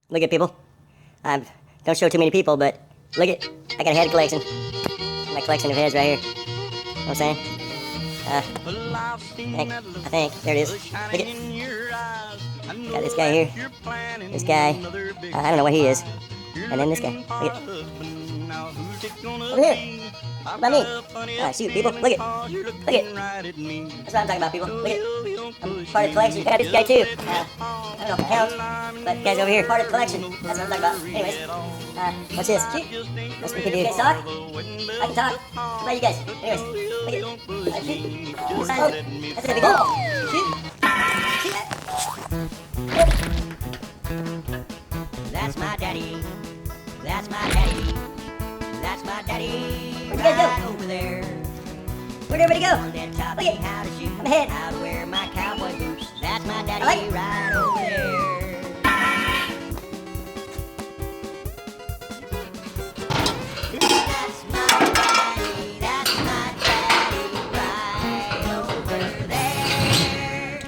Look at people. Don't show too many people, but look at, I got a head collection. My collection of heads right here. You know what I'm saying? I think, there it is. Look at, got this guy here. This guy, I don't know what he is. And then this guy, look at. Over here. What about me? Ah, shoot, people, look at. Look at. That's what I'm talking about, people. Look at. I'm part of the collection. Got this guy too. I don't know if it counts, but the guy's over here, part of the collection. That's what I'm talking about. Anyways, what's this? That's what we can do. You guys talk? I can talk. What about you guys? Anyways, look at. Shoot. Oh, that's a big hole. Shoot. That's my daddy. That's my daddy. That's my daddy. Where'd you guys go? Over there. Where'd everybody go? Look at how to shoot. I'm ahead. How to wear my cowboy boots. That's my daddy right over there. That's my daddy. That's my daddy right over there.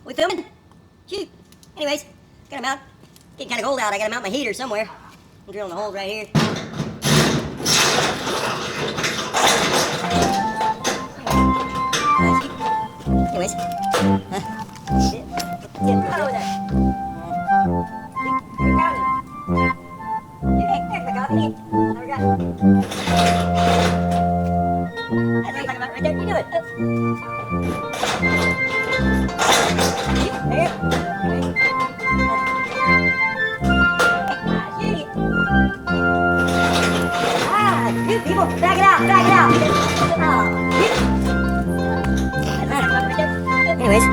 We filming? Shoot. Anyways, got him out. Getting kind of cold out. I got him out my heater somewhere. I'm drilling a hole right here. Anyways. Shit. Get right over there. You're pounding. Hey, there's my coffee. I forgot. That's what you're talking about right there. You do it. There. Shoot, people, back it out, back it out. Anyways.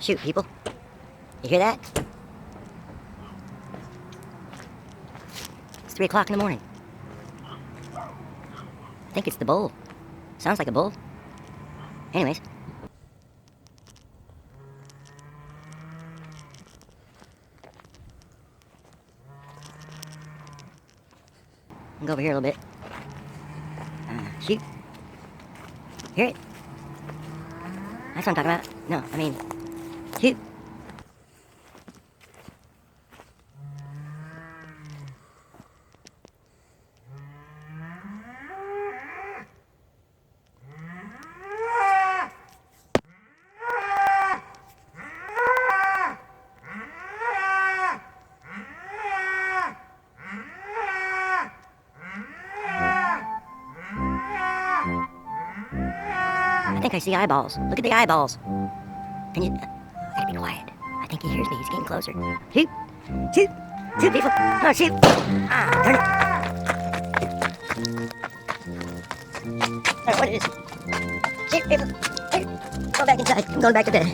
Shoot, people. You hear that? It's 3 o'clock in the morning. I think it's the bull. Sounds like a bull. Anyways. I'll go over here a little bit. Shoot. Hear it? That's what I'm talking about. No, I mean, shoot. I think I see eyeballs. Look at the eyeballs. Can you... I gotta be quiet. I think he hears me. He's getting closer. Shoot! Shoot! Shoot, people! Oh, shoot! Ah, darn it. I don't know what it is. Shoot, people! Hey, go back inside. I'm going back to bed.